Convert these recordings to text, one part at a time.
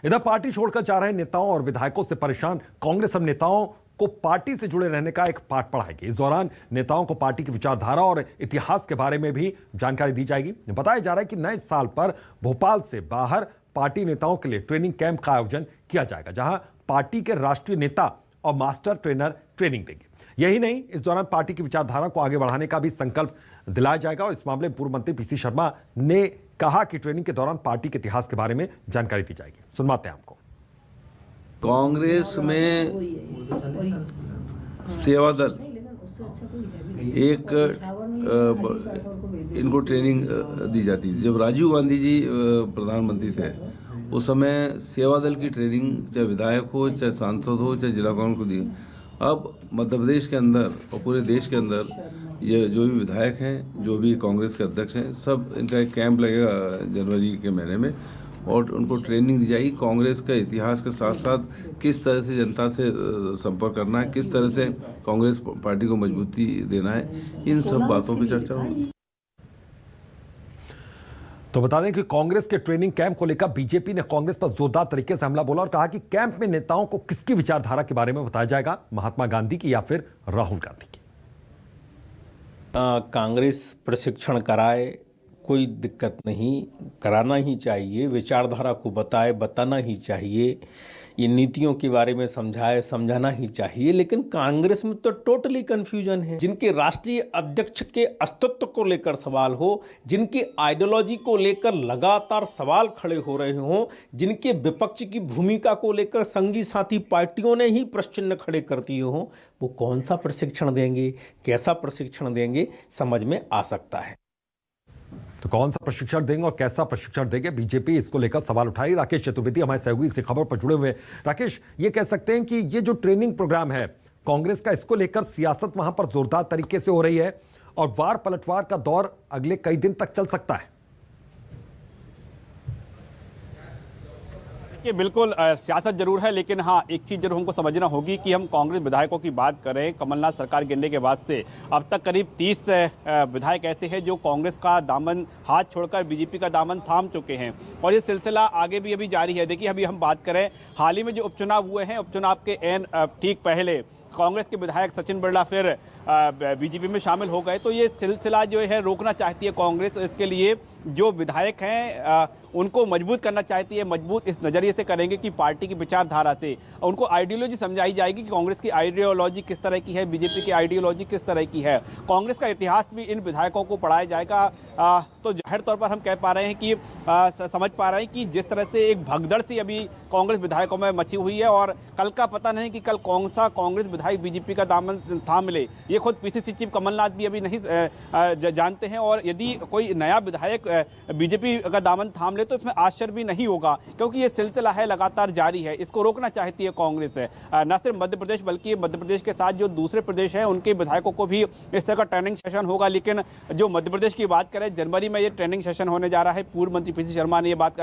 इधर पार्टी छोड़कर जा रहे नेताओं और विधायकों से परेशान कांग्रेस अब नेताओं को पार्टी से जुड़े रहने का एक पाठ पढ़ाएगी। इस दौरान नेताओं को पार्टी की विचारधारा और इतिहास के बारे में भी जानकारी दी जाएगी। बताया जा रहा है कि नए साल पर भोपाल से बाहर पार्टी नेताओं के लिए ट्रेनिंग कैंप का आयोजन किया जाएगा, जहां पार्टी के राष्ट्रीय नेता और मास्टर ट्रेनर ट्रेनिंग देंगे। यही नहीं, इस दौरान पार्टी की विचारधारा को आगे बढ़ाने का भी संकल्प दिलाया जाएगा। और इस मामले में पूर्व मंत्री पीसी शर्मा ने कहा कि ट्रेनिंग के दौरान पार्टी के इतिहास के बारे में जानकारी दी जाएगी। सुनवाते हैं आपको। कांग्रेस में सेवा दल एक इनको ट्रेनिंग दी जाती थी। जब राजीव गांधी जी प्रधानमंत्री थे उस समय सेवा दल की ट्रेनिंग चाहे विधायक हो, चाहे सांसद हो, चाहे जिला कांग्रेस को दी। अब मध्य प्रदेश के अंदर और पूरे देश के अंदर ये जो भी विधायक हैं, जो भी कांग्रेस के अध्यक्ष हैं, सब इनका एक कैंप लगेगा जनवरी के महीने में और उनको ट्रेनिंग दी जाएगी। कांग्रेस का इतिहास के साथ साथ किस तरह से जनता से संपर्क करना है, किस तरह से कांग्रेस पार्टी को मजबूती देना है, इन सब बातों पर चर्चा होगी। तो बता दें कि कांग्रेस के ट्रेनिंग कैंप को लेकर बीजेपी ने कांग्रेस पर जोरदार तरीके से हमला बोला और कहा कि कैंप में नेताओं को किसकी विचारधारा के बारे में बताया जाएगा, महात्मा गांधी की या फिर राहुल गांधी की। कांग्रेस प्रशिक्षण कराए, कोई दिक्कत नहीं, कराना ही चाहिए। विचारधारा को बताना ही चाहिए। ये नीतियों के बारे में समझाना ही चाहिए। लेकिन कांग्रेस में तो टोटली कंफ्यूजन है। जिनके राष्ट्रीय अध्यक्ष के अस्तित्व को लेकर सवाल हो, जिनकी आइडियोलॉजी को लेकर लगातार सवाल खड़े हो रहे हों, जिनके विपक्ष की भूमिका को लेकर संगी साथी पार्टियों ने ही प्रश्न खड़े कर दिए हों, वो कौन सा प्रशिक्षण देंगे, कैसा प्रशिक्षण देंगे, समझ में आ सकता है। तो कौन सा प्रशिक्षण देंगे और कैसा प्रशिक्षण देंगे, बीजेपी इसको लेकर सवाल उठाई। राकेश चतुर्वेदी हमारे सहयोगी इसी खबर पर जुड़े हुए। राकेश, ये कह सकते हैं कि ये जो ट्रेनिंग प्रोग्राम है कांग्रेस का, इसको लेकर सियासत वहां पर जोरदार तरीके से हो रही है और वार पलटवार का दौर अगले कई दिन तक चल सकता है। बिल्कुल सियासत जरूर है, लेकिन हाँ, एक चीज़ जरूर हमको समझना होगी कि हम कांग्रेस विधायकों की बात करें। कमलनाथ सरकार गिरने के बाद से अब तक करीब 30 विधायक ऐसे हैं जो कांग्रेस का दामन हाथ छोड़कर बीजेपी का दामन थाम चुके हैं और ये सिलसिला आगे भी अभी जारी है। देखिए, अभी हम बात करें हाल ही में जो उपचुनाव हुए हैं, उपचुनाव के ठीक पहले कांग्रेस के विधायक सचिन बिरला फिर बीजेपी में शामिल हो गए। तो ये सिलसिला जो है रोकना चाहती है कांग्रेस। इसके लिए जो विधायक हैं उनको मजबूत करना चाहती है। मजबूत इस नज़रिए से करेंगे कि पार्टी की विचारधारा से उनको आइडियोलॉजी समझाई जाएगी कि कांग्रेस की आइडियोलॉजी किस तरह की है, बीजेपी की आइडियोलॉजी किस तरह की है। कांग्रेस का इतिहास भी इन विधायकों को पढ़ाया जाएगा। तो जाहिर तौर पर हम कह पा रहे हैं कि समझ पा रहे हैं कि जिस तरह से एक भगदड़ सी अभी कांग्रेस विधायकों में मची हुई है और कल का पता नहीं कि कल कौन सा कांग्रेस विधायक बीजेपी का दामन थाम मिले, ये खुद पीसीसी चीफ कमलनाथ भी अभी नहीं जानते हैं। और यदि कोई नया विधायक बीजेपी का दामन थाम ले तो इसमें आश्चर्य भी नहीं होगा, क्योंकि ये सिलसिला है लगातार जारी है। इसको रोकना चाहती है कांग्रेस न सिर्फ मध्य प्रदेश बल्कि मध्य प्रदेश के साथ जो दूसरे प्रदेश हैं उनके विधायकों को भी इस तरह का ट्रेनिंग सेशन होगा। लेकिन जो मध्य प्रदेश की बात करें, जनवरी में ये ट्रेनिंग सेशन होने जा रहा है। पूर्व मंत्री पीसी शर्मा ने ये बात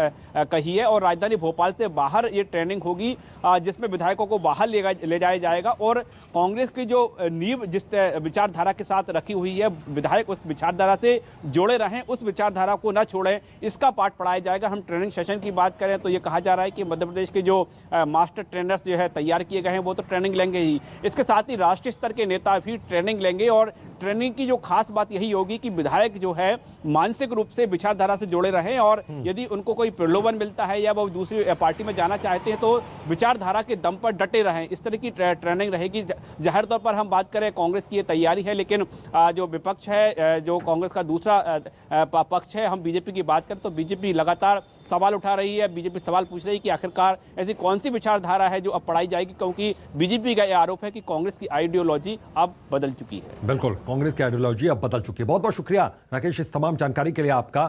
कही है और राजधानी भोपाल से बाहर ये ट्रेनिंग होगी जिसमें विधायकों को बाहर ले जाया जाएगा और कांग्रेस की जो नींव जिस विचारधारा के साथ रखी हुई है, विधायक उस विचारधारा से जुड़े रहें, उस विचारधारा को न छोड़ें, इसका पाठ पढ़ाया जाएगा। हम ट्रेनिंग सेशन की बात करें तो ये कहा जा रहा है कि मध्य प्रदेश के जो मास्टर ट्रेनर्स जो है तैयार किए गए हैं वो तो ट्रेनिंग लेंगे ही, इसके साथ ही राष्ट्रीय स्तर के नेता भी ट्रेनिंग लेंगे। और ट्रेनिंग की जो खास बात यही होगी कि विधायक जो है मानसिक रूप से विचारधारा से जुड़े रहें और यदि उनको कोई प्रलोभन मिलता है या वो दूसरी पार्टी में जाना चाहते हैं तो विचारधारा के दम पर डटे रहें, इस तरह की ट्रेनिंग रहेगी। जाहिर तौर पर हम बात करें कांग्रेस की ये तैयारी है, लेकिन जो विपक्ष है, जो कांग्रेस का दूसरा पक्ष है, हम बीजेपी की बात करें तो बीजेपी लगातार सवाल उठा रही है। बीजेपी सवाल पूछ रही है कि आखिरकार ऐसी कौन सी विचारधारा है जो अब पढ़ाई जाएगी, क्योंकि बीजेपी का यह आरोप है कि कांग्रेस की आइडियोलॉजी अब बदल चुकी है। बिल्कुल, कांग्रेस की आइडियोलॉजी अब बदल चुकी है। बहुत बहुत शुक्रिया राकेश इस तमाम जानकारी के लिए आपका।